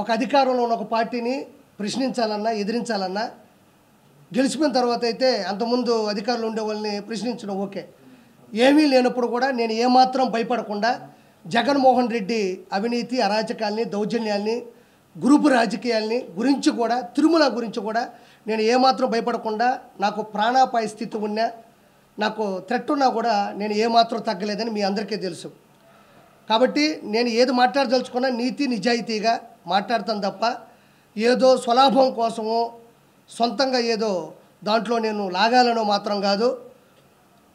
ఒక అధికారంలో ఉన్న ఒక పార్టీని ప్రశ్నించాలన్నా ఎదిరించాలన్నా గెలిచిపోయిన తర్వాత అయితే అంతకుముందు అధికారులు ఉండే వాళ్ళని ప్రశ్నించడం ఓకే. ఏమీ లేనప్పుడు కూడా నేను ఏమాత్రం భయపడకుండా జగన్మోహన్ రెడ్డి అవినీతి అరాచకాల్ని దౌర్జన్యాల్ని గ్రూపు రాజకీయాల్ని గురించి కూడా తిరుమల గురించి కూడా నేను ఏమాత్రం భయపడకుండా నాకు ప్రాణాపాయ స్థితి ఉన్నా నాకు థ్రెట్ ఉన్నా కూడా నేను ఏమాత్రం తగ్గలేదని మీ అందరికీ తెలుసు. కాబట్టి నేను ఏది మాట్లాడదలుచుకున్నా నీతి నిజాయితీగా మాట్లాడతాను తప్ప ఏదో స్వలాభం కోసమో సొంతంగా ఏదో దాంట్లో నేను లాగాలనో మాత్రం కాదు.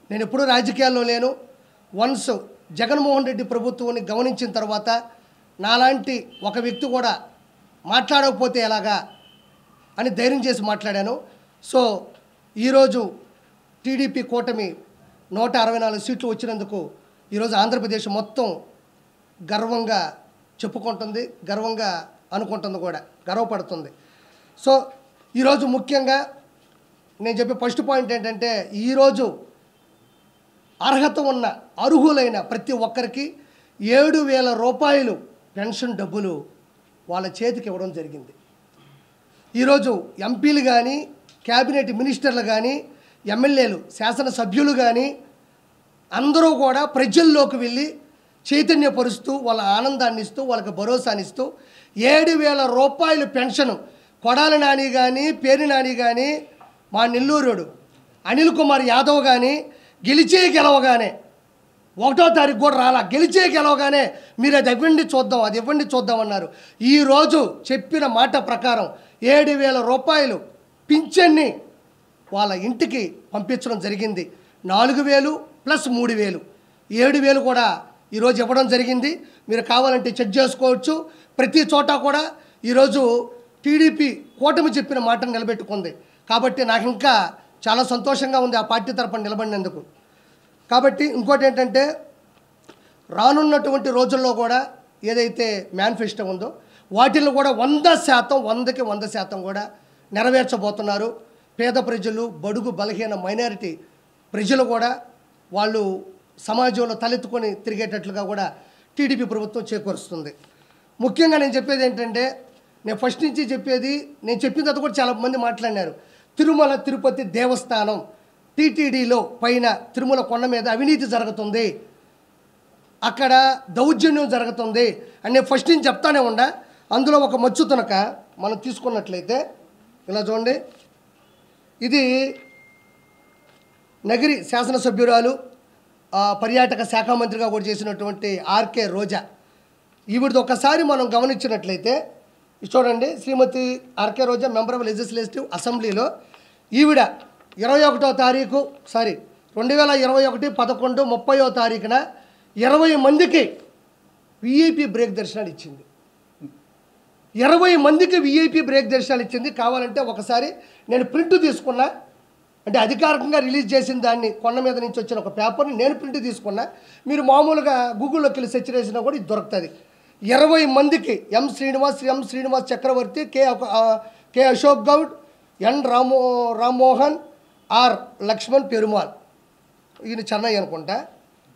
నేను ఎప్పుడూ రాజకీయాల్లో లేను. వన్స్ జగన్మోహన్ రెడ్డి ప్రభుత్వాన్ని గమనించిన తర్వాత నాలాంటి ఒక వ్యక్తి కూడా మాట్లాడకపోతే ఎలాగా అని ధైర్యం చేసి మాట్లాడాను. సో ఈరోజు టీడీపీ కూటమి 164 సీట్లు వచ్చినందుకు ఈరోజు ఆంధ్రప్రదేశ్ మొత్తం గర్వంగా చెప్పుకుంటుంది, గర్వంగా అనుకుంటుంది కూడా, గర్వపడుతుంది. సో ఈరోజు ముఖ్యంగా నేను చెప్పే ఫస్ట్ పాయింట్ ఏంటంటే ఈరోజు అర్హత ఉన్న అర్హులైన ప్రతి ఒక్కరికి 7,000 రూపాయలు పెన్షన్ డబ్బులు వాళ్ళ చేతికి ఇవ్వడం జరిగింది. ఈరోజు ఎంపీలు కానీ క్యాబినెట్ మినిస్టర్లు కానీ ఎమ్మెల్యేలు శాసనసభ్యులు కానీ అందరూ కూడా ప్రజల్లోకి వెళ్ళి చైతన్యపరుస్తూ వాళ్ళ ఆనందాన్ని ఇస్తూ వాళ్ళకి భరోసానిస్తూ 7,000 రూపాయలు పెన్షన్ కొడాలి నాని కానీ పేరు నాని కానీ మా నెల్లూరుడు అనిల్ కుమార్ యాదవ్ కానీ గెలవగానే 1వ తారీఖు కూడా రాలా, గెలవగానే మీరు అది ఇవ్వండి చూద్దాం అన్నారు. ఈరోజు చెప్పిన మాట ప్రకారం 7,000 రూపాయలు పింఛన్ని వాళ్ళ ఇంటికి పంపించడం జరిగింది. 4,000 ప్లస్ 3,000 7,000 కూడా ఈరోజు ఇవ్వడం జరిగింది. మీరు కావాలంటే చెక్ చేసుకోవచ్చు. ప్రతి చోట కూడా ఈరోజు టీడీపీ కూటమి చెప్పిన మాటను నిలబెట్టుకుంది. కాబట్టి నాకు ఇంకా చాలా సంతోషంగా ఉంది ఆ పార్టీ తరపున నిలబడినందుకు. కాబట్టి ఇంకోటి ఏంటంటే రానున్నటువంటి రోజుల్లో కూడా ఏదైతే మేనిఫెస్టో ఉందో వాటిని కూడా 100%, 100% కూడా నెరవేర్చబోతున్నారు. పేద ప్రజలు, బడుగు బలహీన మైనారిటీ ప్రజలు కూడా వాళ్ళు సమాజంలో తలెత్తుకొని తిరిగేటట్లుగా కూడా టీడీపీ ప్రభుత్వం చేకూరుస్తుంది. ముఖ్యంగా నేను చెప్పేది ఏంటంటే నేను ఫస్ట్ నుంచి చెప్పేది, నేను చెప్పిన తర్వాత కూడా చాలామంది మాట్లాడినారు. తిరుమల తిరుపతి దేవస్థానం టీటీడీలో పైన తిరుమల కొండ మీద అవినీతి జరుగుతుంది, అక్కడ దౌర్జన్యం జరుగుతుంది అని నేను ఫస్ట్ నుంచి చెప్తానే ఉండా. అందులో ఒక మచ్చు తునక మనం తీసుకున్నట్లయితే ఇలా చూడండి, ఇది నగిరి శాసనసభ్యురాలు పర్యాటక శాఖ మంత్రిగా కూడా చేసినటువంటి ఆర్కే రోజా. ఈవిడిది ఒకసారి మనం గమనించినట్లయితే చూడండి, Shrimati RK Roja member of legislative అసెంబ్లీలో ఈవిడ 21వ తారీఖు 2021 11/30వ తారీఖున 20 మందికి విఐపి బ్రేక్ దర్శనాలు ఇచ్చింది. 20 మందికి విఐపి బ్రేక్ దర్శనాలు ఇచ్చింది. కావాలంటే ఒకసారి నేను ప్రింట్ తీసుకున్నా, అంటే అధికారికంగా రిలీజ్ చేసిన దాన్ని కొండ మీద నుంచి వచ్చిన ఒక పేపర్ని నేను ప్రింట్ తీసుకున్నా. మీరు మామూలుగా గూగుల్లోకి వెళ్ళి సెర్చ్ చేసినా కూడా ఇది దొరుకుతుంది. 20 మందికి M Srinivas Chakravarthy, K Ashok Goud, N Rammohan, R Lakshman Perumal, ఈయన చెన్నై అనుకుంటా.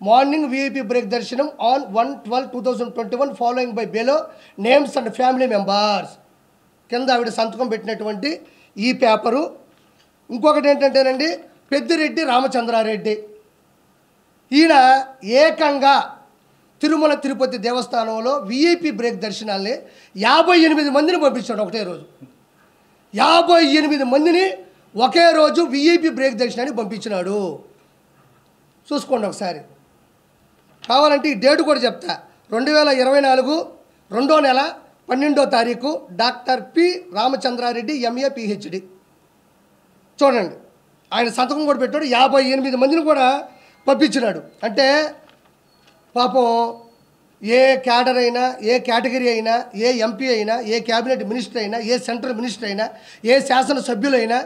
మార్నింగ్ విఐపి బ్రేక్ దర్శనం on 1/12/2021 following by below names and family members. కింద ఆవిడ సంతకం పెట్టినటువంటి ఈ పేపరు. ఇంకొకటి ఏంటంటేనండి, పెద్దిరెడ్డి రామచంద్రారెడ్డి, ఈయన ఏకంగా తిరుమల తిరుపతి దేవస్థానంలో విఐపి బ్రేక్ దర్శనాల్ని 58 మందిని పంపించాడు ఒకటే రోజు. 58 మందిని ఒకే రోజు విఐపి బ్రేక్ దర్శనానికి పంపించినాడు. చూసుకోండి ఒకసారి. కావాలంటే ఈ డేట్ కూడా చెప్తా. 2024 2వ నెల 12వ తారీఖు doctor P Ramachandra Reddy MA PhD. చూడండి, ఆయన సంతకం కూడా పెట్టాడు. 58 మందిని కూడా పంపించినాడు. అంటే పాపం ఏ క్యాడర్ అయినా, ఏ కేటగిరీ అయినా, ఏ ఎంపీ అయినా, ఏ క్యాబినెట్ మినిస్టర్ అయినా, ఏ సెంట్రల్ మినిస్టర్ అయినా, ఏ శాసనసభ్యులైనా,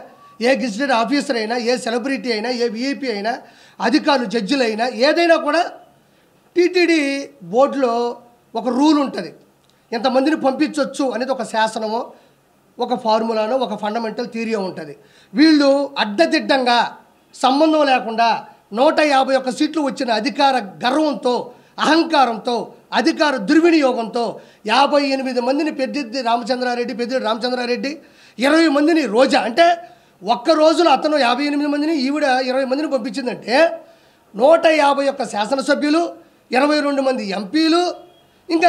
ఏ గెజిటెడ్ ఆఫీసర్ అయినా, ఏ సెలబ్రిటీ అయినా, ఏ విఐపీ అయినా, అధికారులు జడ్జిలైనా ఏదైనా కూడా టీటీడీ బోర్డులో ఒక రూల్ ఉంటుంది. ఎంతమందిని పంపించవచ్చు అనేది ఒక శాసనమో, ఒక ఫార్ములానో, ఒక ఫండమెంటల్ థియరీ ఉంటుంది. వీళ్ళు అడ్డదిడ్డంగా సంబంధం లేకుండా 151 సీట్లు వచ్చిన అధికార గర్వంతో, అహంకారంతో అధికార దుర్వినియోగంతో 58 మందిని పెద్దిరెడ్డి రామచంద్రారెడ్డి 20 మందిని రోజా అంటే ఒక్క రోజులో అతను 58 మందిని ఈవిడ 20 మందిని పంపించిందంటే 151 శాసనసభ్యులు 22 మంది ఎంపీలు ఇంకా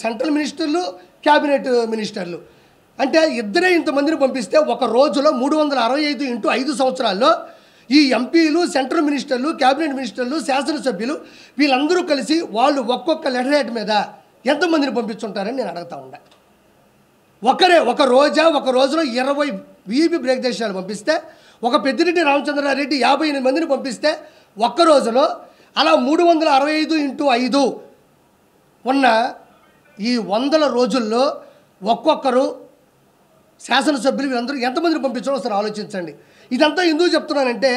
సెంట్రల్ మినిస్టర్లు క్యాబినెట్ మినిస్టర్లు అంటే ఇద్దరే ఇంతమందిని పంపిస్తే ఒక రోజులో 365 ఇంటూ 5 సంవత్సరాల్లో ఈ ఎంపీలు సెంట్రల్ మినిస్టర్లు క్యాబినెట్ మినిస్టర్లు శాసనసభ్యులు వీళ్ళందరూ కలిసి వాళ్ళు ఒక్కొక్క లెటర్ హెడ్ మీద ఎంతమందిని పంపించుంటారని నేను అడుగుతా ఉండా. ఒక రోజులో 20 వీపీ బ్రేక్ దేశాలు పంపిస్తే ఒక పెద్దిరెడ్డి రామచంద్రారెడ్డి 58 మందిని పంపిస్తే ఒక్క రోజులో అలా 365 ఇంటూ 5 ఉన్న ఈ 100 రోజుల్లో ఒక్కొక్కరు శాసనసభ్యులు వీళ్ళందరూ ఎంతమందిని పంపించారో ఒకసారి ఆలోచించండి. ఇదంతా ఎందుకు చెప్తున్నానంటే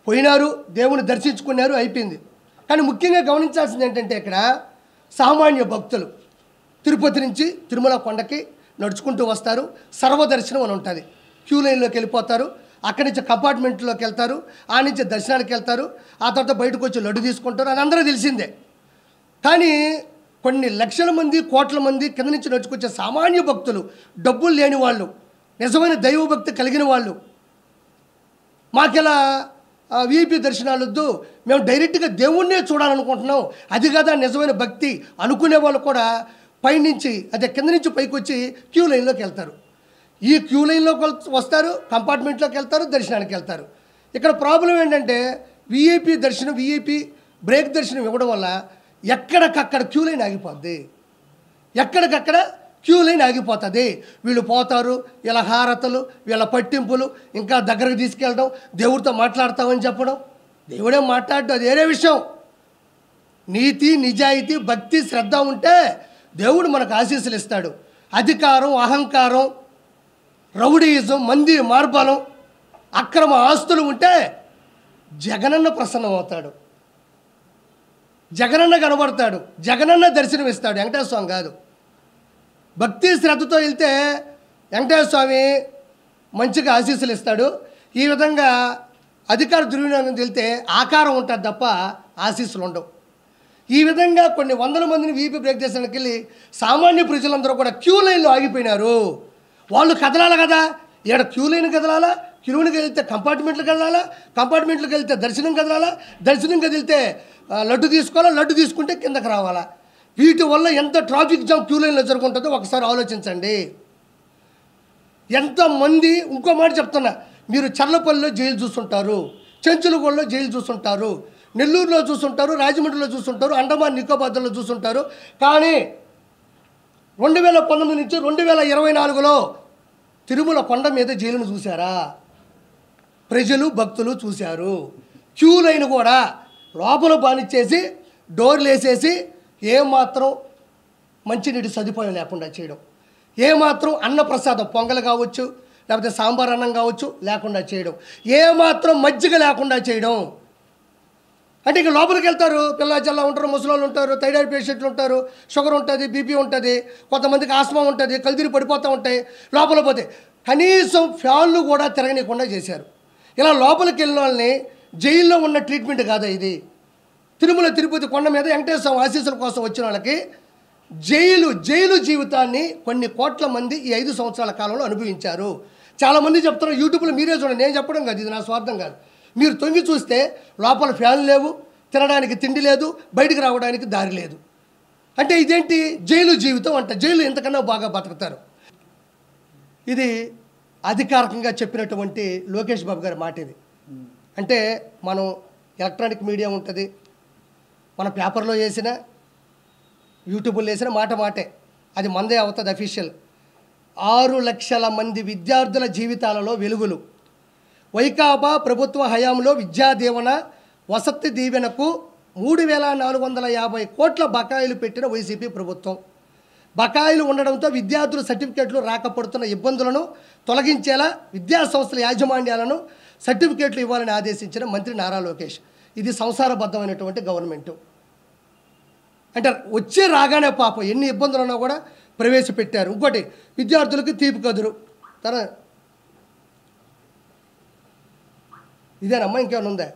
పోయినారు, దేవుని దర్శించుకున్నారు, అయిపోయింది. కానీ ముఖ్యంగా గమనించాల్సింది ఏంటంటే ఇక్కడ సామాన్య భక్తులు తిరుపతి నుంచి తిరుమల కొండకి నడుచుకుంటూ వస్తారు. సర్వదర్శనం అని ఉంటుంది. క్యూ లైన్లోకి వెళ్ళిపోతారు. అక్కడి నుంచి కంపార్ట్మెంట్లోకి వెళ్తారు. ఆ నుంచి దర్శనానికి వెళ్తారు. ఆ తర్వాత బయటకు వచ్చి లడ్డు తీసుకుంటారు. అది అందరూ తెలిసిందే. కానీ కొన్ని లక్షల మంది కోట్ల మంది కింద నుంచి నడుచుకొచ్చే సామాన్య భక్తులు, డబ్బులు లేని వాళ్ళు, నిజమైన దైవభక్తి కలిగిన వాళ్ళు, మాకెలా వీఐపీ దర్శనాలు వద్దు, మేము డైరెక్ట్గా దేవుణ్ణే చూడాలనుకుంటున్నాం, అది కదా నిజమైన భక్తి అనుకునే వాళ్ళు కూడా పైనుంచి అదే కింద నుంచి పైకి వచ్చి క్యూ లైన్లోకి వెళ్తారు. ఈ క్యూ లైన్లోకి వస్తారు, కంపార్ట్మెంట్లోకి వెళ్తారు, దర్శనానికి వెళ్తారు. ఇక్కడ ప్రాబ్లం ఏంటంటే వీఐపీ బ్రేక్ దర్శనం ఇవ్వడం వల్ల ఎక్కడికక్కడ క్యూ లైన్ ఆగిపోద్ది. వీళ్ళు పోతారు, వీళ్ళ హారతలు, వీళ్ళ పట్టింపులు, ఇంకా దగ్గరకు తీసుకెళ్ళడం, దేవుడితో మాట్లాడతామని చెప్పడం. దేవుడే మాట్లాడటం అది వేరే విషయం. నీతి నిజాయితీ భక్తి శ్రద్ధ ఉంటే దేవుడు మనకు ఆశీస్సులు ఇస్తాడు. అధికారం అహంకారం రౌడీయిజం మంది మార్బలం అక్రమ ఆస్తులు ఉంటే జగనన్న ప్రసన్నమవుతాడు, జగనన్న కనబడతాడు, జగనన్న దర్శనం ఇస్తాడు, వెంకటేశ్వర స్వామి కాదు. భక్తి శ్రద్ధతో వెళ్తే వెంకటేశ్వర స్వామి మంచిగా ఆశీస్సులు ఇస్తాడు. ఈ విధంగా అధికార దుర్వినియోగం వెళ్తే ఆకారం ఉంటుంది తప్ప ఆశీస్సులు ఉండవు. ఈ విధంగా కొన్ని వందల మందిని వీపీ బ్రేక్ దర్శనానికి వెళ్ళి సామాన్య ప్రజలందరూ కూడా క్యూ లైన్లో ఆగిపోయినారు. వాళ్ళు కదలాలి కదా, ఇక్కడ క్యూ లైన్ కదలాలా, క్యూలోకి వెళ్తే కంపార్ట్మెంట్లకు కదలాలా, కంపార్ట్మెంట్లకు వెళ్తే దర్శనం కదలాలా, దర్శనం కదిలితే లడ్డు తీసుకోవాలా, లడ్డు తీసుకుంటే కిందకి రావాలా. వీటి వల్ల ఎంత ట్రాఫిక్ జామ్ క్యూ లైన్లో జరుగుతుంటుందో ఒకసారి ఆలోచించండి. ఎంతమంది, ఇంకో మాట చెప్తున్నా, మీరు చర్లపల్లిలో జైలు చూస్తుంటారు, చెంచులగూడలో జైలు చూస్తుంటారు, నెల్లూరులో చూస్తుంటారు, రాజమండ్రిలో చూస్తుంటారు, అండమాన్ నికోబార్లో చూస్తుంటారు. కానీ 2019 నుంచి 2024లో తిరుమల కొండ మీద జైలును చూశారా? ప్రజలు భక్తులు చూశారు. క్యూ లైన్ కూడా లోపల బానిచ్చేసి డోర్లు వేసేసి ఏమాత్రం మంచినీటి సదుపాయం లేకుండా చేయడం, ఏమాత్రం అన్నప్రసాదం పొంగల్ కావచ్చు, లేకపోతే సాంబార్ అన్నం కావచ్చు లేకుండా చేయడం, ఏమాత్రం మజ్జిగ లేకుండా చేయడం. అంటే ఇక లోపలికి వెళ్తారు, పిల్ల జల్లా ఉంటారు, ముసలోళ్ళు ఉంటారు, థైరాయిడ్ పేషెంట్లు ఉంటారు, షుగర్ ఉంటుంది, బీపీ ఉంటుంది, కొంతమందికి ఆస్మా ఉంటుంది, కళ్ళు పడిపోతూ ఉంటాయి. లోపల పోతే కనీసం ఫ్యాన్లు కూడా తిరగనీయకుండా చేశారు. ఇలా లోపలికి వెళ్ళిన వాళ్ళని జైల్లో ఉన్న ట్రీట్మెంట్ కాదా ఇది? తిరుమల తిరుపతి కొండ మీద వెంకటేశ్వర ఆశీస్సుల కోసం వచ్చిన వాళ్ళకి జైలు జీవితాన్ని కొన్ని కోట్ల మంది ఈ 5 సంవత్సరాల కాలంలో అనుభవించారు. చాలామంది చెప్తున్నారు, యూట్యూబ్లో మీరే చూడండి, నేను చెప్పడం కాదు, ఇది నా స్వార్థం కాదు. మీరు తొంగి చూస్తే లోపల ఫ్యాన్ లేవు, తినడానికి తిండి లేదు, బయటికి రావడానికి దారి లేదు. అంటే ఇదేంటి జైలు జీవితం అంట. జైలు ఎంతకన్నా బాగా బతుకుతారు. ఇది అధికారికంగా చెప్పినటువంటి లోకేష్ బాబు గారి మాట ఇది. అంటే మనం ఎలక్ట్రానిక్ మీడియా ఉంటుంది, మన పేపర్లో వేసిన యూట్యూబ్లో వేసిన మాటే, అది మందే అవుతుంది అఫీషియల్. 6 లక్షల మంది విద్యార్థుల జీవితాలలో వెలుగులు. వైకాపా ప్రభుత్వ హయాంలో విద్యా దీవెన వసతి దీవెనకు 3,450 కోట్ల బకాయిలు పెట్టిన వైసీపీ ప్రభుత్వం. బకాయిలు ఉండడంతో విద్యార్థుల సర్టిఫికేట్లు రాకపోతున్న ఇబ్బందులను తొలగించేలా విద్యాసంస్థల యాజమాన్యాలను సర్టిఫికేట్లు ఇవ్వాలని ఆదేశించిన మంత్రి నారా లోకేష్. ఇది సంసారబద్ధమైనటువంటి గవర్నమెంటు. అంటే వచ్చే రాగానే పాపం ఎన్ని ఇబ్బందులు ఉన్నా కూడా ప్రవేశపెట్టారు. ఇంకోటి విద్యార్థులకు తీపి కదురు ఇదేనమ్మా, ఇంకేమైనా ఉందా?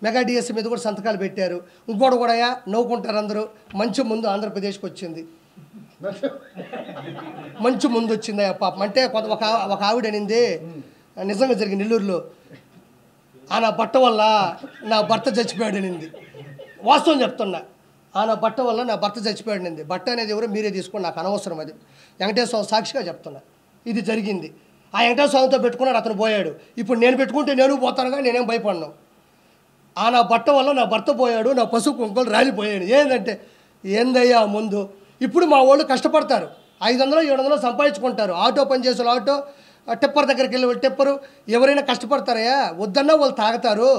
మెగా డిఎస్సి మీద కూడా సంతకాలు పెట్టారు. ఇంకోటి కూడా నవ్వుకుంటారు అందరూ. మంచి ముందు ఆంధ్రప్రదేశ్కి వచ్చింది, మంచి ముందు వచ్చింది పాపం. అంటే ఒక ఆవిడ అనింది, నిజంగా జరిగింది నెల్లూరులో, నా బట్ట వల్ల నా భర్త చచ్చిపోయాడు అనింది. వాస్తవం చెప్తున్నా, నా బట్ట వల్ల నా భర్త చచ్చిపోయాడు అనింది. బట్ట అనేది ఎవరో మీరే తీసుకోండి, నాకు అనవసరం. అది వెంకటేశ్వర స్వామి సాక్షిగా చెప్తున్నా, ఇది జరిగింది. ఆ వెంకటేశ్వర స్వామితో పెట్టుకున్నాడు, అతను పోయాడు. ఇప్పుడు నేను పెట్టుకుంటే నేను పోతానుగా, నేనేం భయపడను. నా బట్ట వల్ల నా భర్త పోయాడు, నా పసుపు కుంకులు రాలిపోయాడు. ఏంటంటే ఏందయ్యా ముందు. ఇప్పుడు మా వాళ్ళు కష్టపడతారు, 500-700 సంపాదించుకుంటారు. ఆటో పనిచేసే ఆటో, టిప్పర్ దగ్గరికి వెళ్ళి టిప్పరు, ఎవరైనా కష్టపడతారయ్యా. వద్దన్నా వాళ్ళు తాగుతారు.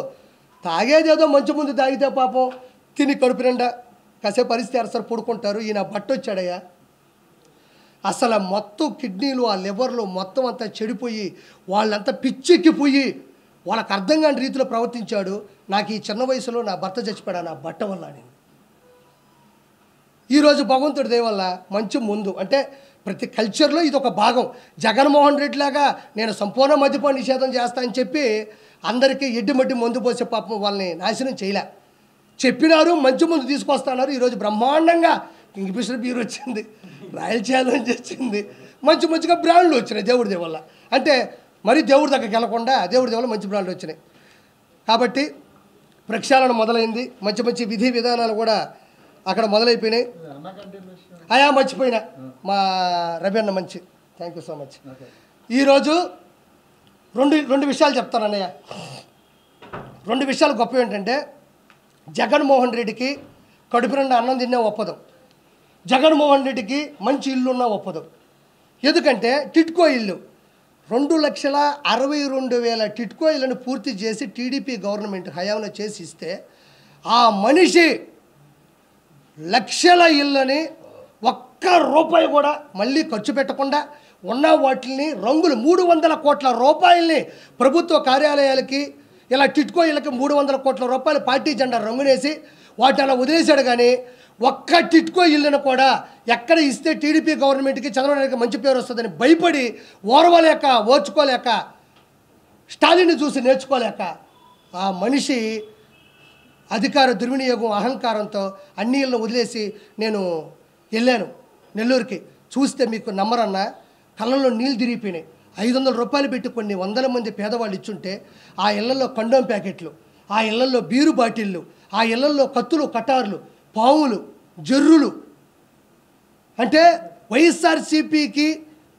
తాగేదేదో మంచి ముందు తాగితే పాపం తిని కడుపు నిండా కాసేపు పరిస్థితి అరసరి పడుకుంటారు. ఈయన బట్ట వచ్చాడయ్యా, అసలు మొత్తం కిడ్నీలు, ఆ లివర్లు మొత్తం అంతా చెడిపోయి వాళ్ళంతా పిచ్చెక్కిపోయి వాళ్ళకి అర్థం కాని రీతిలో ప్రవర్తించాడు. నాకు ఈ చిన్న వయసులో నా భర్త చచ్చిపోయాడు నా బట్ట వల్ల అని. ఈరోజు భగవంతుడి దయ వల్ల మంచి ముందు. అంటే ప్రతి కల్చర్లో ఇది ఒక భాగం. జగన్మోహన్ రెడ్డి లాగా నేను సంపూర్ణ మద్యపాన నిషేధం చేస్తా అని చెప్పి అందరికీ ఎడ్డిమడ్డి మందు పోసే పాపం వాళ్ళని నాశనం చేయలే. చెప్పినారు, మంచి ముందు తీసుకొస్తున్నారు. ఈరోజు బ్రహ్మాండంగా కింగ్ఫిషర్ బీర్ వచ్చింది, రాయల్ ఛాలెంజ్ వచ్చింది, మంచిగా బ్రాండ్లు వచ్చినాయి దేవుడి దయ వల్ల. అంటే మరి దేవుడి దగ్గరికి వెళ్ళకుండా దేవుడి దయ వల్ల మంచి బ్రాండ్లు వచ్చినాయి. కాబట్టి ప్రక్షాళన మొదలైంది. మంచి విధి విధానాలు కూడా అక్కడ మొదలైపోయినాయి. మర్చిపోయినా మా రవి అన్న మంచి, థ్యాంక్ యూ సో మచ్. ఈరోజు రెండు విషయాలు చెప్తాను అన్నయ్య. 2 విషయాలు గొప్ప ఏంటంటే, జగన్మోహన్ రెడ్డికి కడుపు నిండా అన్నం తిన్నా ఒప్పదు, జగన్మోహన్ రెడ్డికి మంచి ఇల్లు ఉన్నా ఒప్పదు. ఎందుకంటే టిట్కో ఇల్లు 2,62,000 టిట్కో ఇళ్ళను పూర్తి చేసి టీడీపీ గవర్నమెంట్ హయాంలో చేసి ఇస్తే, ఆ మనిషి లక్షల ఇళ్ళని ఒక్క రూపాయి కూడా మళ్ళీ ఖర్చు పెట్టకుండా ఉన్న వాటిని రంగులు 300 కోట్ల రూపాయలని ప్రభుత్వ కార్యాలయాలకి, ఇలా టిట్కో ఇళ్ళకి 300 కోట్ల రూపాయలు పార్టీ జెండా రంగునేసి వాటిని అలా వదిలేశాడు. కానీ ఒక్క టిట్కో ఇళ్ళను కూడా ఎక్కడ ఇస్తే టీడీపీ గవర్నమెంట్కి చంద్రబాబు నాయుడుకి మంచి పేరు వస్తుందని భయపడి ఓర్చుకోలేక స్టాలిన్ని చూసి నేర్చుకోలేక ఆ మనిషి అధికార దుర్వినియోగం అహంకారంతో అన్ని ఇళ్ళను వదిలేసి నేను వెళ్ళాను నెల్లూరుకి. చూస్తే మీకు నమ్మరన్నా, కళ్ళల్లో నీళ్ళు తిరిగిపోయినాయి. 500 రూపాయలు పెట్టి కొన్ని 100 మంది పేదవాళ్ళు ఇచ్చుంటే ఆ ఇళ్లలో కండోమ్ ప్యాకెట్లు, ఆ ఇళ్లలో బీరు బాటిళ్ళు, ఆ ఇళ్లలో కత్తులు, కటార్లు, పాములు, జర్రులు. అంటే వైఎస్ఆర్సీపీకి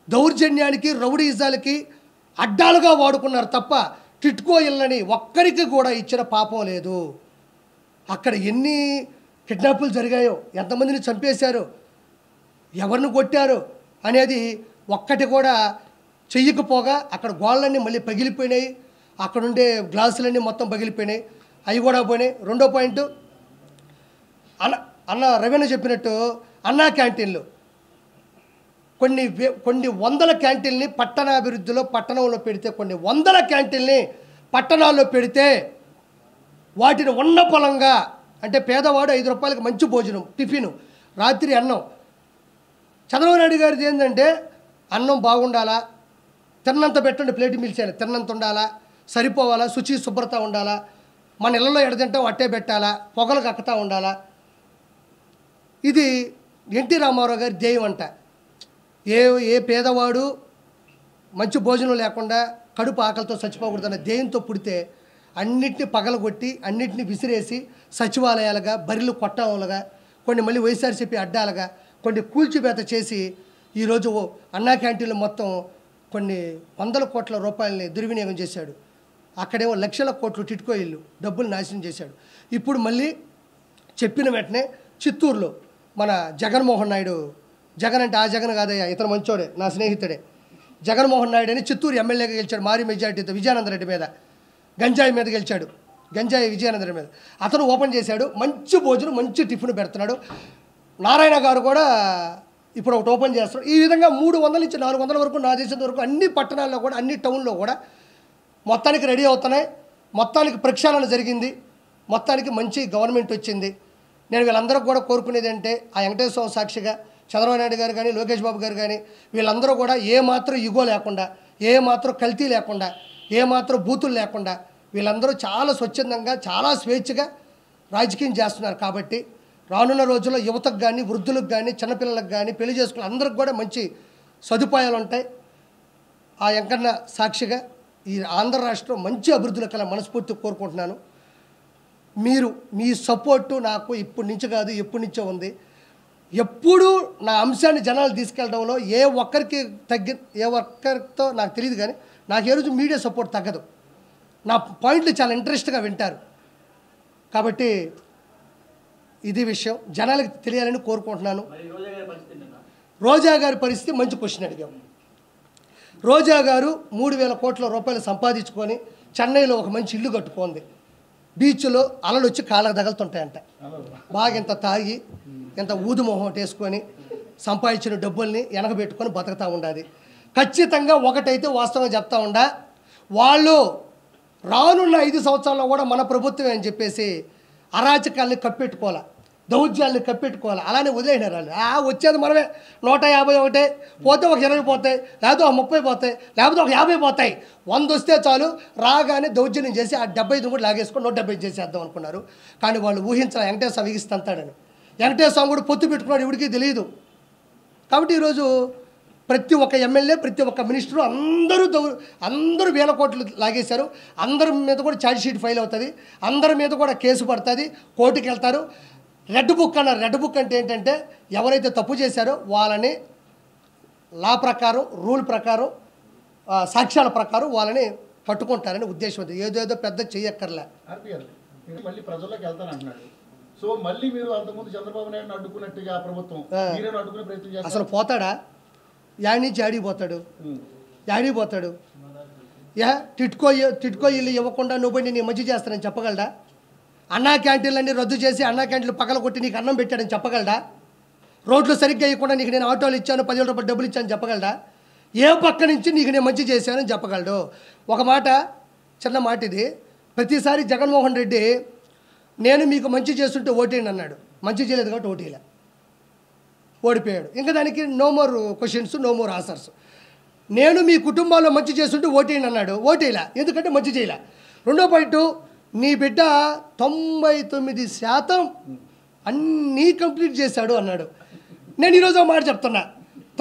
దౌర్జన్యానికి, రౌడీజాలకి అడ్డాలుగా వాడుకున్నారు తప్ప టిట్కో ఇళ్ళని ఒక్కరికి కూడా ఇచ్చిన పాపం లేదు. అక్కడ ఎన్ని కిడ్నాపులు జరిగాయో, ఎంతమందిని చంపేశారో, ఎవరిని కొట్టారో అనేది ఒక్కటి కూడా చెయ్యకపోగా అక్కడ గోళ్ళన్నీ మళ్ళీ పగిలిపోయినాయి, అక్కడుండే గ్లాసులన్నీ మొత్తం పగిలిపోయినాయి, అవి కూడా పోయినాయి. రెండో పాయింట్, అన్న రవీణ చెప్పినట్టు అన్నా క్యాంటీన్లు కొన్ని వందల క్యాంటీన్ని పట్టణాభివృద్ధిలో పట్టణంలో పెడితే, కొన్ని వందల క్యాంటీన్ని పట్టణాల్లో పెడితే వాటిని ఉన్న పొలంగా, అంటే పేదవాడు 5 రూపాయలకి మంచి భోజనం, టిఫిను, రాత్రి అన్నం. చంద్రబాబు నాయుడు గారిది ఏంటంటే అన్నం బాగుండాలా, తిన్నంత పెట్టండి, ప్లేట్ మిల్చాను, తిన్నంత ఉండాలా, సరిపోవాలా, శుచి శుభ్రత ఉండాలా, మన ఇళ్ళలో ఎడతింటాం అట్టే పెట్టాలా, పొగలు కక్కుతా ఉండాలా. ఇది ఎన్టీ రామారావు గారి ధ్యేయం అంట. ఏ పేదవాడు మంచి భోజనం లేకుండా కడుపు ఆకలితో చచ్చిపోకూడదన్న ధ్యేయంతో పుడితే అన్నిటిని పగలగొట్టి అన్నిటిని విసిరేసి సచివాలయాలుగా, బరిలు కొట్టాలుగా, కొన్ని మళ్ళీ వైఎస్ఆర్సీపీ అడ్డాలుగా, కొన్ని కూల్చివేత చేసి ఈరోజు అన్నా క్యాంటీన్లు మొత్తం కొన్ని 100 కోట్ల రూపాయలని దుర్వినియోగం చేశాడు. అక్కడేమో లక్షల కోట్లు టిట్కో ఇల్లు డబ్బులు నాశనం చేశాడు. ఇప్పుడు మళ్ళీ చెప్పిన వెంటనే చిత్తూరులో మన జగన్మోహన్ నాయుడు, జగన్ అంటే ఆ జగన్ కాదయ్యా, ఇతను మంచోడే, నా స్నేహితుడే, జగన్మోహన్ నాయుడు అని చిత్తూరు ఎమ్మెల్యేగా గెలిచాడు భారీ మెజార్టీతో, విజయానందరెడ్డి మీద, గంజాయి మీద గెలిచాడు, గంజాయి విజయానందరెడ్డి మీద. అతను ఓపెన్ చేశాడు, మంచి భోజనం, మంచి టిఫిన్ పెడుతున్నాడు. నారాయణ గారు కూడా ఇప్పుడు ఒకటి ఓపెన్ చేస్తారు. ఈ విధంగా 300 నుంచి 400 వరకు, నా దేశం వరకు అన్ని పట్టణాల్లో కూడా, అన్ని టౌన్లో కూడా మొత్తానికి రెడీ అవుతున్నాయి. మొత్తానికి ప్రక్షాళన జరిగింది, మొత్తానికి మంచి గవర్నమెంట్ వచ్చింది. నేను వీళ్ళందరూ కూడా కోరుకునేది అంటే, ఆ వెంకటేశ్వర సాక్షిగా చంద్రబాబు నాయుడు గారు కానీ, లోకేష్ బాబు గారు కానీ, వీళ్ళందరూ కూడా ఏమాత్రం ఇగో లేకుండా, ఏమాత్రం కల్తీ లేకుండా, ఏమాత్రం బూతులు లేకుండా వీళ్ళందరూ చాలా స్వచ్ఛందంగా చాలా స్వేచ్ఛగా రాజకీయం చేస్తున్నారు. కాబట్టి రానున్న రోజుల్లో యువతకు కానీ వృద్ధులకు కానీ చిన్నపిల్లలకు కానీ పెళ్లి చేసుకున్న అందరికి కూడా మంచి సదుపాయాలు ఉంటాయి. ఆ వెంకన్న సాక్షిగా ఈ ఆంధ్ర రాష్ట్రం మంచి అభివృద్ధిలో కల మనస్ఫూర్తిగా కోరుకుంటున్నాను. మీరు మీ సపోర్టు నాకు ఇప్పటి నుంచి కాదు ఎప్పటి నుంచో ఉంది. ఎప్పుడూ నా అంశాన్ని జనాలు తీసుకెళ్ళడంలో ఏ ఒక్కరితో నాకు తెలియదు, కానీ నాకు ఏ రోజు మీడియా సపోర్ట్ తగ్గదు. నా పాయింట్లు చాలా ఇంట్రెస్ట్గా వింటారు. కాబట్టి ఇది విషయం జనాలకు తెలియాలని కోరుకుంటున్నాను. రోజా గారి పరిస్థితి మంచి క్వశ్చన్ అడిగాం. రోజా గారు 3,000 కోట్ల రూపాయలు సంపాదించుకొని చెన్నైలో ఒక మంచి ఇల్లు కట్టుకుంది. బీచ్లో అలలు వచ్చి కాళ్ళకు తగులుతుంటాయంట. బాగా ఇంత తాగి ఇంత ఊదుమోహం వేసుకొని సంపాదించిన డబ్బుల్ని వెనకబెట్టుకొని బతుకుతూ ఉండాలి. ఖచ్చితంగా ఒకటైతే వాస్తవంగా చెప్తా ఉండా, వాళ్ళు రానున్న 5 సంవత్సరాల్లో కూడా మన ప్రభుత్వమే అని చెప్పేసి అరాచకాల్ని కప్పెట్టుకోవాలి, దౌర్జాల్ని కప్పెట్టుకోవాలి. అలానే వదిలేసినారు వాళ్ళు. వచ్చేది మనమే 151 పోతే ఒక 20 పోతాయి, లేకపోతే ఒక 30 పోతాయి, లేకపోతే ఒక 50 పోతాయి. 100 వస్తే చాలు రాగానే దౌర్జన్యం చేసి ఆ 75 కూడా లాగేసుకొని 170 చేసేద్దాం అనుకున్నారు. కానీ వాళ్ళు ఊహించాలి వెంకటేశ్వర స్వామి ఇగిస్తాడని. వెంకటేశ్వర స్వామి కూడా పొత్తు పెట్టుకున్నాడు, ఎవరికి తెలియదు. కాబట్టి ఈరోజు ప్రతి ఒక్క ఎమ్మెల్యే ప్రతి ఒక్క మినిస్టరు అందరూ 1,000 కోట్లు లాగేశారు. అందరి మీద కూడా ఛార్జ్ షీట్ ఫైల్ అవుతుంది, అందరి మీద కూడా కేసు పడుతుంది, కోర్టుకి వెళ్తారు. రెడ్ బుక్ అన్నారు. రెడ్ బుక్ అంటే ఏంటంటే ఎవరైతే తప్పు చేశారో వాళ్ళని లా ప్రకారం రూల్ ప్రకారం సాక్ష్యాల ప్రకారం వాళ్ళని పట్టుకుంటారని ఉద్దేశం. ఏదేదో పెద్ద చెయ్యక్కర్లే. మళ్ళీ ప్రజల్లోకి వెళ్తానంటున్నాడు. సో మళ్ళీ మీరు అంతకుముందు చంద్రబాబు నాయుడు అడ్డుకున్నట్టుగా ప్రభుత్వం అడ్డుకునే ప్రయత్నం చేస్తారు. అసలు పోతాడా? యాడి నుంచి యాడికి పోతాడు? టిట్కో ఇల్లు ఇవ్వకుండా నువ్వు నేను మంచి చేస్తానని చెప్పగలడా? అన్నా క్యాంటీన్లన్నీ రద్దు చేసి అన్నా క్యాంటీన్లు పక్కన కొట్టి నీకు అన్నం పెట్టాడని చెప్పగలడా? రోడ్లు సరిగ్గా ఇవ్వకుండా నీకు నేను ఆటోలు ఇచ్చాను, 10,000 రూపాయలు డబ్బులు ఇచ్చాను చెప్పగలడా? ఏ పక్క నుంచి నీకు నేను మంచి చేశానని చెప్పగలడు? ఒక మాట, చిన్న మాట ఇది. ప్రతిసారి జగన్మోహన్ రెడ్డి నేను మీకు మంచి చేస్తుంటే ఓటేయండి అన్నాడు. మంచి చేయలేదు కాబట్టి ఓటేలా, ఓడిపోయాడు. ఇంకా దానికి no more questions, no more answers. నేను మీ కుటుంబాల్లో మంచి చేస్తుంటే ఓటేయండి అన్నాడు, ఓటేలా, ఎందుకంటే మంచి చేయలే. రెండో పాయింట్, నీ బిడ్డ 99% అన్నీ కంప్లీట్ చేశాడు అన్నాడు. నేను ఈరోజు మాట చెప్తున్నా,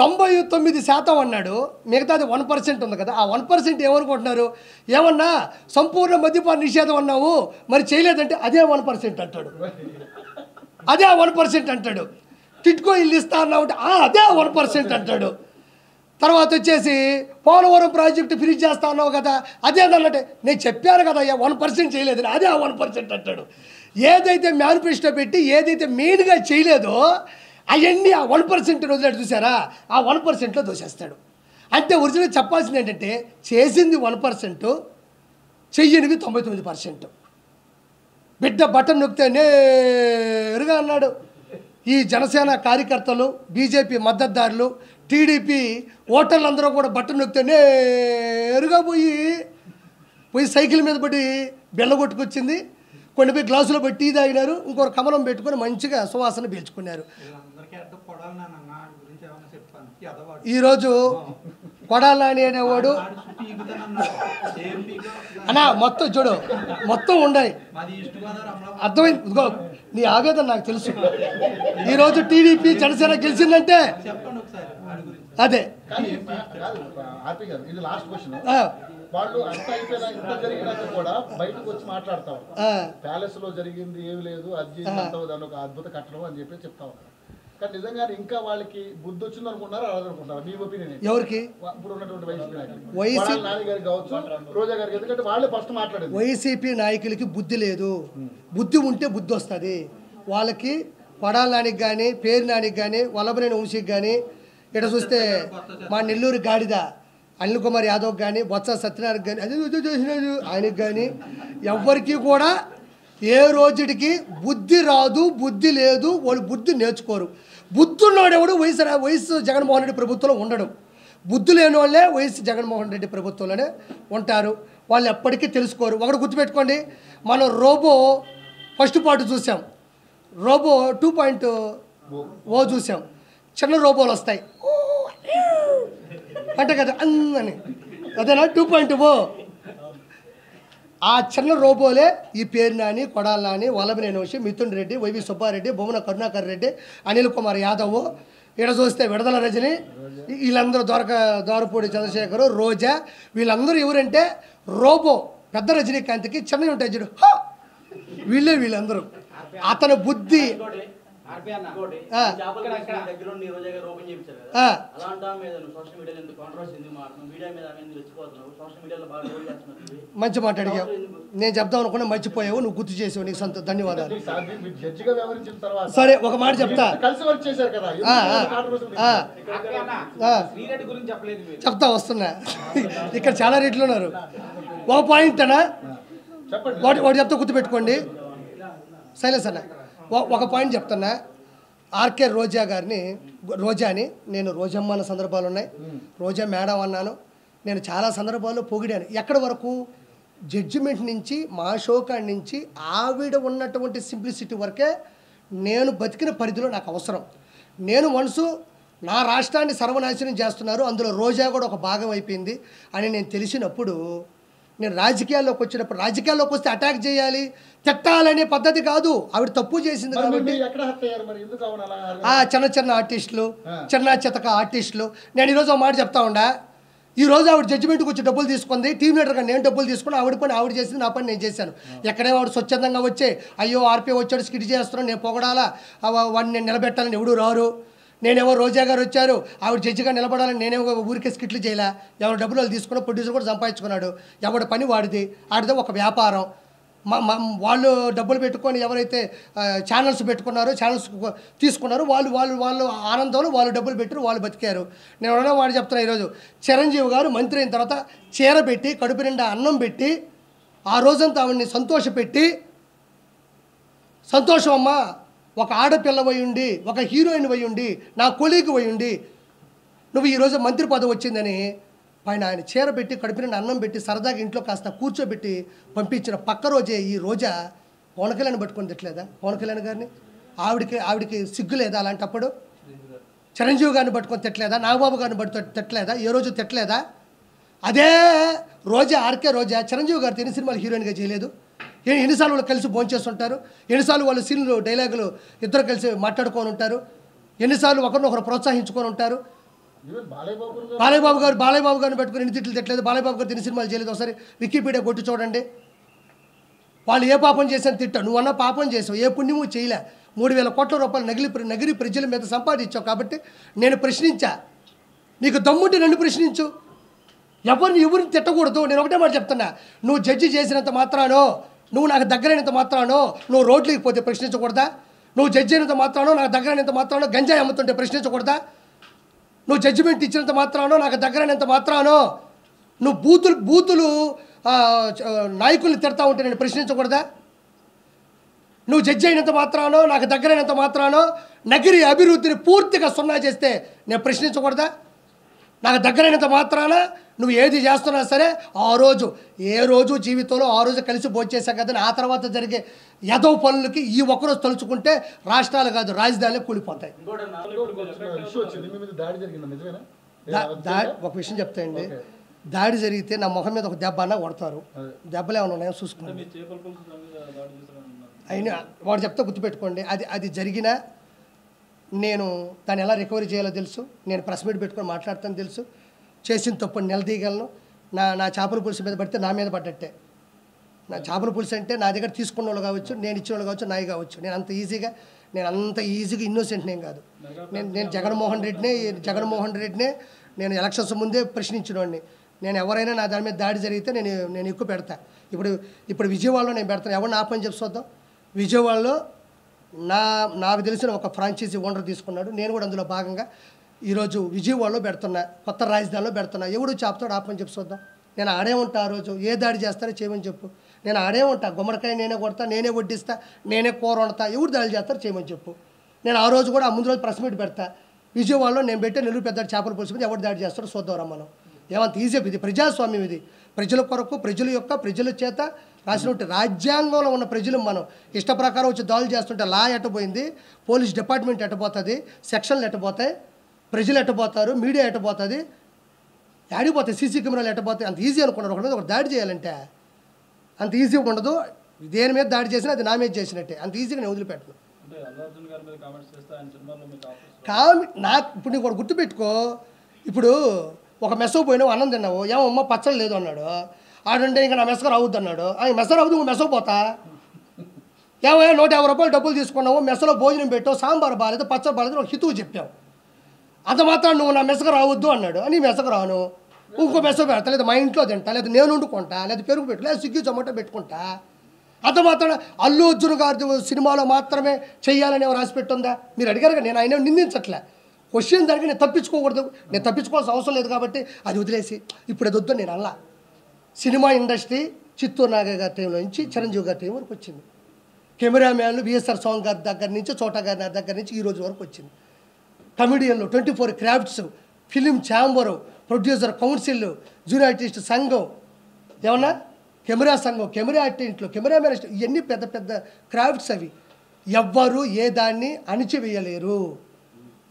99% అన్నాడు, మిగతాది 1% ఉంది కదా. ఆ 1% ఏమనుకుంటున్నారు? ఏమన్నా సంపూర్ణ మద్యపాన నిషేధం అన్నావు, మరి చేయలేదంటే అదే 1% అంటాడు, అదే 1% అంటాడు. టిట్కో ఇల్లు ఇస్తా అన్నావు అంటే అదే 1% అంటాడు. తర్వాత వచ్చేసి పోలవరం ప్రాజెక్టు ఫ్రీజ్ చేస్తా అన్నావు కదా, అదేదన్నట్టే నేను చెప్పాను కదా 1% చేయలేదు, అదే 1% అంటాడు. ఏదైతే మేనిఫెస్టో పెట్టి ఏదైతే మెయిన్గా చేయలేదో అవన్నీ ఆ 1% వదిలేట్టు చూసారా, ఆ 1%లో దోసేస్తాడు. అంటే ఒరిజినల్ చెప్పాల్సింది ఏంటంటే చేసింది 1%, చెయ్యనివి 99%. బిడ్డ బటన్ నొక్కితే నేరుగా అన్నాడు. ఈ జనసేన కార్యకర్తలు, బీజేపీ మద్దతుదారులు, టీడీపీ ఓటర్లందరూ కూడా బటన్ నొక్కితే నేరుగా పోయి సైకిల్ మీద పడి బెల్ల కొట్టుకొచ్చింది. కొన్ని పోయి గ్లాసులో పెట్టి టీ తాగినారు, ఇంకొక కమలం పెట్టుకొని మంచిగా సువాసన పీల్చుకున్నారు. ఈరోజు కొడాలని అనేవాడు అన్నా మొత్తం చూడు, మొత్తం ఉన్నాయి, అర్థమైంది. ఇదిగో నీ ఆవేదన నాకు తెలుసు. ఈరోజు టీడీపీ జనసేన గెలిచిందంటే అదే. వాళ్ళు అంతా అయిపోయినా ఇంత జరిగినాక కూడా బయటకు వచ్చి మాట్లాడతాం, ప్యాలెస్ లో జరిగింది ఏమి లేదు, అది దాని ఒక అద్భుత కట్టడం అని చెప్పి చెప్తా ఉన్నారు. కానీ నిజంగా ఇంకా వాళ్ళకి బుద్ధి వచ్చింది అనుకుంటారా అనుకుంటారా? మీ ఒపీనియన్ ఎవరికి? ఇప్పుడు ఉన్నటువంటి వైసీపీ నాయకులు కావచ్చు, రోజా గారికి, ఎందుకంటే వాళ్ళే ఫస్ట్ మాట్లాడేది. వైసీపీ నాయకులకి బుద్ధి లేదు. బుద్ధి ఉంటే బుద్ధి వస్తుంది వాళ్ళకి. పడాల నానికి కానీ, పేరు నానికి కానీ, వల్లభనేని వంశీకి కానీ, ఇక్కడ చూస్తే మా నెల్లూరు గాడిద అనిల్ కుమార్ యాదవ్ కానీ, బొత్స సత్యనారాయణ కానీ, అది చేసినది ఆయనకి కానీ, ఎవరికి కూడా ఏ రోజుడికి బుద్ధి రాదు, బుద్ధి లేదు, వాళ్ళు బుద్ధి నేర్చుకోరు. బుద్ధి ఉన్నవాడెవడు వైఎస్ జగన్మోహన్ రెడ్డి ప్రభుత్వంలో ఉండడు. బుద్ధి లేని వాళ్ళే వైఎస్ జగన్మోహన్ రెడ్డి ప్రభుత్వంలోనే ఉంటారు. వాళ్ళు ఎప్పటికీ తెలుసుకోరు. ఒకటి గుర్తుపెట్టుకోండి, మనం రోబో ఫస్ట్ పార్ట్ చూసాం, రోబో 2.0 చూసాం. చిన్న రోబోలు వస్తాయి అంటే కదా అని, అదేనా 2.0. ఆ చిన్న రోబోలే ఈ పేరు నాని, కొడాల నాని, వల్లభనేని వంశీ, మిథున్ రెడ్డి, వైవి సుబ్బారెడ్డి, బొమ్మన కరుణాకర్ రెడ్డి, అనిల్ కుమార్ యాదవ్, ఇక్కడ చూస్తే విడుదల రజని, వీళ్ళందరూ దోరపూడి చంద్రశేఖరు, రోజా, వీళ్ళందరూ ఎవరంటే రోబో. పెద్ద రజనీకాంత్కి చిన్నవి ఉంటాయి చూడు, వీళ్ళందరూ. అతని బుద్ధి మంచి మాట అడిగావు. నేను చెప్దాం అనుకున్నా, మర్చిపోయావు, నువ్వు గుర్తు చేసావు, నీకు ధన్యవాదాలు. సరే ఒక మాట చెప్తా, చెప్తా వస్తున్నా. ఇక్కడ చాలా రేట్లు ఉన్నారు. ఒక పాయింట్ అన్నా వాడు చెప్తా, గుర్తుపెట్టుకోండి. సైలెన్స్ అన్న, ఒక పాయింట్ చెప్తున్నా. ఆర్కే రోజాని నేను రోజమ్మ అన్న సందర్భాలు ఉన్నాయి, రోజా మేడం అన్నాను. నేను చాలా సందర్భాల్లో పొగిడాను. ఎక్కడి వరకు జడ్జిమెంట్ నుంచి, మా షోకాడి నుంచి ఆవిడ ఉన్నటువంటి సింప్లిసిటీ వరకే నేను బతికిన పరిధిలో నాకు అవసరం. నేను మనసు నా రాష్ట్రాన్ని సర్వనాశనం చేస్తున్నారు, అందులో రోజా కూడా ఒక భాగం అయిపోయింది అని నేను తెలిసినప్పుడు, నేను రాజకీయాల్లోకి వచ్చినప్పుడు, రాజకీయాల్లోకి వస్తే అటాక్ చేయాలి, తిట్టాలనే పద్ధతి కాదు. ఆవిడ తప్పు చేసింది కాబట్టి చిన్న ఆర్టిస్టులు, చిన్న చితక ఆర్టిస్టులు. నేను ఈరోజు ఒక మాట చెప్తా ఉండా, ఈరోజు ఆవిడ జడ్జిమెంట్కి వచ్చి డబ్బులు తీసుకుంది, టీం లీడర్గా నేను డబ్బులు తీసుకుని, ఆవిడ పని ఆవిడ చేసింది, నా పని నేను చేశాను. ఎక్కడే వాడు స్వచ్ఛందంగా వచ్చే అయ్యో ఆర్పీ వచ్చాడు స్కిట్ చేస్తున్నాను, నేను పొగడాలా, వాడిని నేను నిలబెట్టాలని ఎవడు రారు. నేనేమో రోజా గారు వచ్చారు, ఆవిడ జడ్జిగా నిలబడాలని నేనేమో ఊరికే స్కిట్లు చేయలే. ఎవరు డబ్బులు వాళ్ళు తీసుకున్న ప్రొడ్యూసర్ కూడా సంపాదించుకున్నాడు. ఎవరి పని వాడిది, ఆడితే ఒక వ్యాపారం. వాళ్ళు డబ్బులు పెట్టుకొని ఎవరైతే ఛానల్స్ పెట్టుకున్నారో, ఛానల్స్ తీసుకున్నారో వాళ్ళు ఆనందంలో వాళ్ళు డబ్బులు పెట్టారు, వాళ్ళు బతికారు. నేను ఎవరైనా వాడు చెప్తున్నా, ఈరోజు చిరంజీవి గారు మంత్రి అయిన తర్వాత చీర పెట్టి, కడుపు నిండా అన్నం పెట్టి, ఆ రోజంతా ఆవిడని సంతోషపెట్టి, సంతోషం అమ్మా, ఒక ఆడపిల్ల ఉండి, ఒక హీరోయిన్ ఉండి, నా కొలీగ్ ఉండి, నువ్వు ఈరోజు మంత్రి పదవి వచ్చిందని పైన ఆయన చీర పెట్టి, కడుపు నిండా అన్నం పెట్టి, సరదాగా ఇంట్లో కాస్త కూర్చోబెట్టి పంపించిన పక్క రోజే ఈ రోజా పవన్ కళ్యాణ్ పట్టుకొని తిట్టలేదా? పవన్ కళ్యాణ్ గారిని ఆవిడికి సిగ్గు లేదా? అలాంటప్పుడు చిరంజీవి గారిని పట్టుకొని తిట్టలేదా? నాగబాబు గారిని పట్టుకొని తిట్టలేదా? ఏ రోజు తిట్టలేదా? అదే రోజా, ఆర్కే రోజా చిరంజీవి గారితో ఎన్ని సినిమాలు హీరోయిన్గా చేయలేదు? ఎన్నిసార్లు వాళ్ళు కలిసి భోంచేస్తుంటారు, ఎన్నిసార్లు వాళ్ళు సీన్లు డైలాగులు ఇద్దరు కలిసి మాట్లాడుకొని ఉంటారు, ఎన్నిసార్లు ఒకరినొకరు ప్రోత్సహించుకొని ఉంటారు. బాలయ్యబాబు గారిని పెట్టుకుని ఎన్ని తిట్లు తిట్టలేదు? బాలయ్యబాబు గారు ఎన్ని సినిమాలు చేయలేదు? ఒకసారి వికీపీడియా కొట్టి చూడండి. వాళ్ళు ఏ పాపం చేశాను తిట్టావు, నువ్వన్నా పాపం చేసావు, ఏ పుణ్యము చేయలే. 3,000 కోట్ల రూపాయలు నగిరి ప్రజల మీద సంపాదించావు. కాబట్టి నేను ప్రశ్నించా, నీకు దమ్ముంటే నన్ను ప్రశ్నించు, ఎవరిని తిట్టకూడదు. నేను ఒకటే మాట చెప్తున్నా, నువ్వు జడ్జి చేసినంత మాత్రానో, నువ్వు నాకు దగ్గరైనంత మాత్రానో నువ్వు రోడ్లకి పోతే ప్రశ్నించకూడదా? నువ్వు జడ్జి అయినంత మాత్రానో, నాకు దగ్గరైనంత మాత్రానో గంజాయి అమ్ముతుంటే ప్రశ్నించకూడదా? నువ్వు జడ్జిమెంట్ ఇచ్చినంత మాత్రానో, నాకు దగ్గరైనంత మాత్రానో నువ్వు బూతులు నాయకుల్ని తిడతా ఉంటే నేను ప్రశ్నించకూడదా? నువ్వు జడ్జి అయినంత మాత్రానో, నాకు దగ్గరైనంత మాత్రానో నగిరి అభివృద్ధిని పూర్తిగా సున్నా చేస్తే నేను ప్రశ్నించకూడదా? నాకు దగ్గరైనంత మాత్రాన నువ్వు ఏది చేస్తున్నా సరే ఏ రోజు జీవితంలో ఆ రోజు కలిసి భోంచేసా కదా, ఆ తర్వాత జరిగే యదవ పనులకి ఈ ఒక్కరోజు తలుచుకుంటే రాష్ట్రాలు కాదు రాజధానులు కూలిపోతాయి. ఒక విషయం చెప్తాయండి, దాడి జరిగితే నా మొహం మీద ఒక దెబ్బ అన్నా కొడతారు, దెబ్బలు ఏమైనా ఉన్నాయో చూసుకున్నాను. అయినా వాడు చెప్తే గుర్తుపెట్టుకోండి, అది జరిగినా నేను దాన్ని ఎలా రికవరీ చేయాలో తెలుసు, నేను ప్రెస్ మీట్ పెట్టుకొని మాట్లాడతాను తెలుసు, చేసిన తప్పు నిలదీయగలను. నా చేపల పులుసు మీద పడితే నా మీద పడ్డట్టే. నా చేపల పులుసు అంటే నా దగ్గర తీసుకున్న వాళ్ళు కావచ్చు, నేను ఇచ్చిన వాళ్ళు కావచ్చు, నాయి కావచ్చు. నేను అంత ఈజీగా ఇన్నోసెంట్ నేను కాదు. నేను జగన్మోహన్ రెడ్డినే నేను ఎలక్షన్స్ ముందే ప్రశ్నించినవాడిని. నేను ఎవరైనా నా దాని మీద దాడి జరిగితే నేను ఎక్కువ పెడతా. ఇప్పుడు విజయవాడలో నేను పెడతాను, ఎవరు నా పని చెప్పి చూద్దాం. విజయవాడలో నాకు తెలిసిన ఒక ఫ్రాంచైజీ ఓనర్ తీసుకున్నాడు, నేను కూడా అందులో భాగంగా ఈరోజు విజయవాడలో పెడుతున్నా, కొత్త రాజధానిలో పెడుతున్నా. ఎవడు చెప్తాడు ఆపని చెప్పి చూద్దాం. నేను ఆడే ఉంటా, ఆ రోజు ఏ దాడి చేస్తారో చేయమని చెప్పు. నేను ఆడే ఉంటా, గుమ్మడికాయ నేనే కొడతా, నేనే వడ్డిస్తా, నేనే కూర వండుతా, ఎవరు దాడి చేస్తారో చేయమని చెప్పు. నేను ఆ రోజు కూడా ముందు రోజు ప్రెస్ మీట్ పెడతా. విజయవాడలో నేను పెట్టే నెల్లూరు పెద్ద చేపల పులుసు మీద ఎవరు దాడి చేస్తారో చూద్దాం మనం. ఏమంత ఈజీ, ఇది ప్రజాస్వామ్యం, ఇది ప్రజల కొరకు ప్రజల చేత రాసినట్టు రాజ్యాంగంలో ఉన్న ప్రజలు మనం ఇష్ట ప్రకారం వచ్చి దాడులు చేస్తుంటే లా ఎట్టబోయింది, పోలీస్ డిపార్ట్మెంట్ ఎట్టబోతుంది, సెక్షన్లు ఎట్టబోతాయి, ప్రజలు ఎట్టబోతారు, మీడియా ఎట్టబోతుంది, ఆడిపోతాయి, సీసీ కెమెరాలు ఎట్టబోతాయి. అంత ఈజీ అనుకున్నారు ఒకటి మీద ఒక దాడి చేయాలంటే. అంత ఈజీగా ఉండదు. దేని మీద దాడి చేసినా అది నా మీద చేసినట్టే, అంత ఈజీగా నేను వదిలిపెట్టను. నాకు ఇప్పుడు నీకు కూడా గుర్తుపెట్టుకో, ఇప్పుడు ఒక మెస్సకు పోయినావు, అన్నం తిన్నావు, ఏమమ్మా పచ్చడి లేదు అన్నాడు, ఆడంటే ఇంకా నా మెస్సకు రావద్దు అన్నాడు. మెస్స రావద్దు, నువ్వు మెస్సకు పోతా. ఏమయ్యా 150 రూపాయలు డబ్బులు తీసుకున్నావు, మెస్సలో భోజనం పెట్టావు, సాంబార్ బాగాలేదు, పచ్చడి బాగాలేదు, ఒక హితువు చెప్పావు, అంత మాత్రం నువ్వు నా మెస్సకు రావద్దు అన్నాడు. నీ మెస్సకు రాను, ఇంకో మెస్స పెడతా, లేదా మా ఇంట్లో తింటా, లేదా నేను వండుకుంటా, లేదా పెరుగు పెట్టు, లేదా స్విగ్గీ జొమాటో పెట్టుకుంటా. అంత మాత్రం అల్లు అర్జున్ గారి సినిమాలో మాత్రమే చెయ్యాలని ఎవరు రాసి పెట్టుందా? మీరు అడిగారు కదా, నేను ఆయన నిందించట్లే. క్వశ్చన్ దానికి నేను తప్పించుకోకూడదు, నేను తప్పించుకోవాల్సిన అవసరం లేదు కాబట్టి అది వదిలేసి ఇప్పుడు అది వద్దు నేను అలా. సినిమా ఇండస్ట్రీ చిత్తూరు నాగయ్య గారి టైంలో నుంచి చిరంజీవి గారి టైం వరకు వచ్చింది. కెమెరామ్యాన్లు విఎస్ఆర్ స్వామి గారి దగ్గర నుంచి, చోటా గారి దగ్గర నుంచి ఈ రోజు వరకు వచ్చింది. కమెడియన్లు 24 crafts, film chamber, producer council, junior artist సంఘం, ఏమన్నా కెమెరా సంఘం, కెమెరా ఆర్టిస్టులు, కెమెరామెన్, ఇవన్నీ పెద్ద పెద్ద క్రాఫ్ట్స్. అవి ఎవ్వరూ ఏ దాన్ని అణిచివేయలేరు.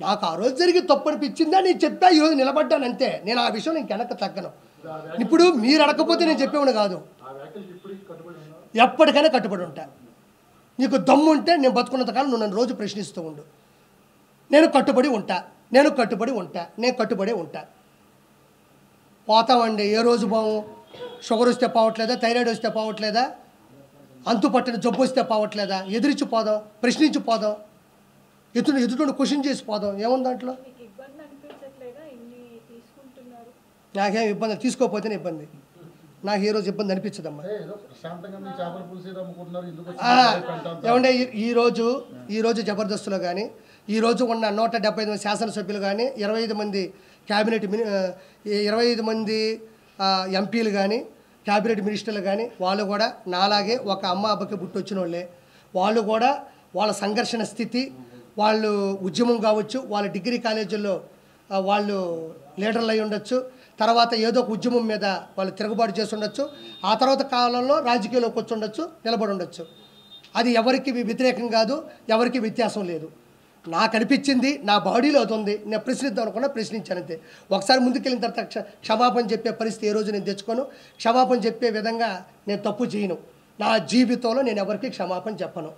నాకు ఆ రోజు జరిగి తప్పు అనిపించిందా నేను చెప్పా, ఈరోజు నిలబడ్డాను అంతే. నేను ఆ విషయం నేను వెనక్కి తగ్గను. ఇప్పుడు మీరు అడగకపోతే నేను చెప్పేవాడు కాదు, ఎప్పటికైనా కట్టుబడి ఉంటా. నీకు దమ్ము ఉంటే నేను బతుకున్నంత కాలం నువ్వు నన్ను రోజు ప్రశ్నిస్తూ ఉండు. నేను కట్టుబడి ఉంటా, నేను కట్టుబడి ఉంటా, నేను కట్టుబడి ఉంటా. పోతామండి, ఏ రోజు బావు. షుగర్ వస్తే పోవట్లేదా, థైరాయిడ్ వస్తే పోవట్లేదా, అంతు పట్టిన జబ్బు వస్తే పోవట్లేదా, ఎదిరించి పోదాం, ప్రశ్నించి పోదాం, ఎదుటి క్వశ్చన్ చేసి పోదాం. ఏముంది దాంట్లో? నాకేం ఇబ్బంది, తీసుకోకపోతేనే ఇబ్బంది. నాకు ఏ రోజు ఇబ్బంది అనిపించదమ్మా. ఏమంటే ఈరోజు జబర్దస్త్లో కానీ, ఈరోజు ఉన్న 175 మంది శాసనసభ్యులు కానీ, 25 మంది క్యాబినెట్ 25 మంది ఎంపీలు కానీ, క్యాబినెట్ మినిస్టర్లు కానీ, వాళ్ళు కూడా నాలాగే ఒక అమ్మ అబ్బకి పుట్టొచ్చిన వాళ్ళే. వాళ్ళు కూడా వాళ్ళ సంఘర్షణ స్థితి, వాళ్ళు ఉద్యమం కావచ్చు, వాళ్ళ డిగ్రీ కాలేజీల్లో వాళ్ళు లీడర్లు అయి ఉండొచ్చు, తర్వాత ఏదో ఒక ఉద్యమం మీద వాళ్ళు తిరుగుబాటు చేసి ఉండొచ్చు, ఆ తర్వాత కాలంలో రాజకీయాల్లోకి వచ్చి ఉండొచ్చు, నిలబడి ఉండొచ్చు. అది ఎవరికి వ్యతిరేకం కాదు, ఎవరికి వ్యత్యాసం లేదు. నాకు అనిపించింది, నా బాడీలో అవుతుంది, నేను ప్రశ్నిద్దాం అనుకున్నా, ప్రశ్నించానంతే. ఒకసారి ముందుకెళ్ళిన తర్వాత క్షమాపణ చెప్పే పరిస్థితి ఏ రోజు నేను తెచ్చుకోను. క్షమాపణ చెప్పే విధంగా నేను తప్పు చేయను. నా జీవితంలో నేను ఎవరికి క్షమాపణ చెప్పను.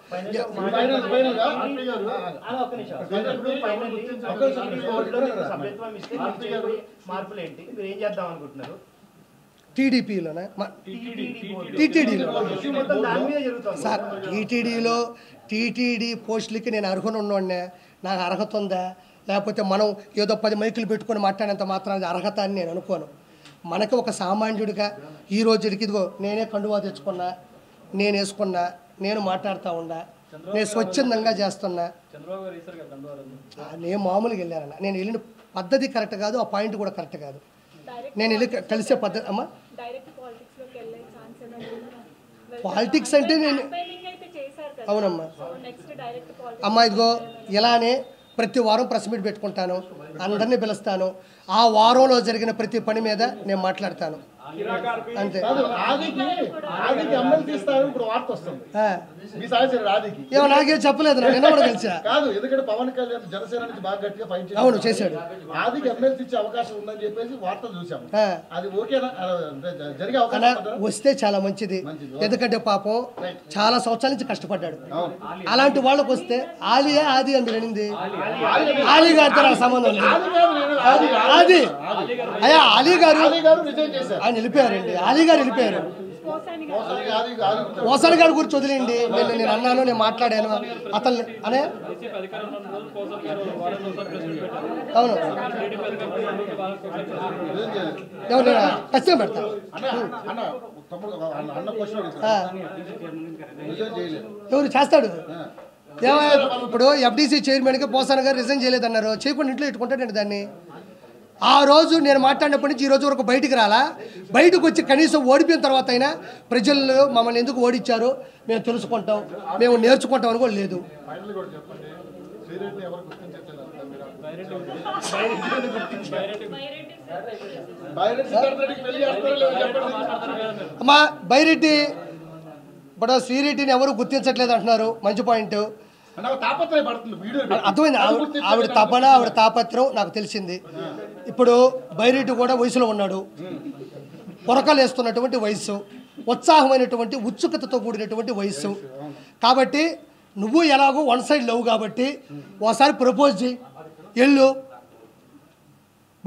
టీడీపీలోనా, టీటీడీలో సార్, టీటీడీ పోస్టులకి నేను అర్హున ఉన్నోడినే. నాకు అర్హత ఉందా, లేకపోతే మనం ఏదో 10 మైకులు పెట్టుకొని మాట్లాడేంత మాత్రం అర్హత అని నేను అనుకోను. మనకి ఒక సామాన్యుడిగా ఈ రోజుకి ఇదిగో నేనే కండువా తెచ్చుకున్నా, నేను వేసుకున్నా, నేను మాట్లాడుతూ ఉన్నా, నేను స్వచ్ఛందంగా చేస్తున్నా. నేను మామూలుగా వెళ్ళానన్నా, నేను వెళ్ళిన పద్ధతి కరెక్ట్ కాదు, ఆ పాయింట్ కూడా కరెక్ట్ కాదు. నేను వెళ్ళి కలిసే పద్ధతి అమ్మా. పాలిటిక్స్ అంటే నేను అవునమ్మా అమ్మా, ఇదిగో ఇలానే ప్రతి వారం ప్రెస్ మీట్ పెట్టుకుంటాను, అందరినీ పిలుస్తాను. ఆ వారంలో జరిగిన ప్రతి పని మీద నేను మాట్లాడతాను అంతే. ఏమో నాకేం చెప్పలేదు, నిన్న కూడా కలిసా. ఎందుకంటే పవన్ కళ్యాణ్ జనసేన నుంచి బాగా గట్టిగా ఫైట్ చేశాడు. అవును చేశాడు. ఆదికి ఎమ్మెల్సీ ఇచ్చే అవకాశం ఉందని చెప్పేసి వార్తలు చూసాము. అది ఓకేనా? జరిగే అవకాశం వస్తే చాలా మంచిది. ఎందుకంటే పాపం చాలా సంవత్సరాల నుంచి కష్టపడ్డాడు. అలాంటి వాళ్ళకి వస్తే ఆలియా ఆది అని అనింది. ఆలీ గారితో నాకు సంబంధం లేదు. ఆది అయ్యా అలీ గారు ఆయన వెళ్ళిపోయారండి. అలీ గారు వెళ్ళిపోయారు. పోసాని గారి గురించి వదిలేండి. నేను అన్నాను, నేను మాట్లాడాను అతను అనే. అవును ఖచ్చితంగా పెడతా. ఎవరు చేస్తాడు? ఇప్పుడు ఎఫ్డీసీ చైర్మన్గా పోసాని గారు రిజైన్ చేయలేదన్నారు, చేయకుండా ఇంట్లో ఇట్టుకుంటాడండి దాన్ని. ఆ రోజు నేను మాట్లాడినప్పటి నుంచి ఈ రోజు వరకు బయటికి రాలా. బయటకు వచ్చి కనీసం ఓడిపోయిన తర్వాత అయినా ప్రజలు మమ్మల్ని ఎందుకు ఓడించారు మేము తెలుసుకుంటాం, మేము నేర్చుకుంటాం అని కూడా లేదు. అమ్మా బైరెడ్డి ఇప్పుడు శ్రీరెడ్డిని ఎవరు గుర్తించట్లేదు అంటున్నారు, మంచి పాయింట్. అర్థమైంది. ఆవిడ తపన, ఆవిడ తాపత్రం నాకు తెలిసింది. ఇప్పుడు బైరెడ్డి కూడా వయసులో ఉన్నాడు, పొరకలు వేస్తున్నటువంటి వయసు. ఉత్సాహమైనటువంటి ఉత్సుకతతో కూడినటువంటి వయస్సు. కాబట్టి నువ్వు ఎలాగో వన్ సైడ్ లవ్ కాబట్టి ఒకసారి ప్రపోజ్ చేయి, వెళ్ళు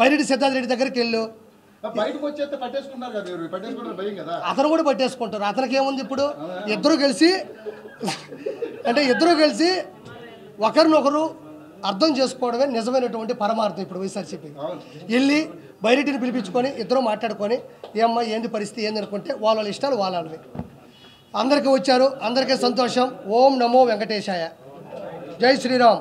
బైరెడ్డి సిద్ధార్థ రెడ్డి దగ్గరికి వెళ్ళు. బయటకు వచ్చేస్తే పట్టేసుకున్నారు కదా, మీరు పట్టేసుకుంటారు భయం కదా. అతను కూడా పట్టేసుకుంటారు. అతనికి ఏముంది ఇప్పుడు, ఇద్దరు కలిసి ఒకరినొకరు అర్థం చేసుకోవడమే నిజమైనటువంటి పరమార్థం. ఇప్పుడు వైఎస్ఆర్సీపీ వెళ్ళి బైరెడ్డిని పిలిపించుకొని ఇద్దరు మాట్లాడుకొని ఏమ్మా ఏంది పరిస్థితి ఏంది అనుకుంటే వాళ్ళ ఇష్టాలు వాళ్ళవి. అందరికీ వచ్చారు, అందరికీ సంతోషం. ఓం నమో వెంకటేశాయ. జై శ్రీరామ్.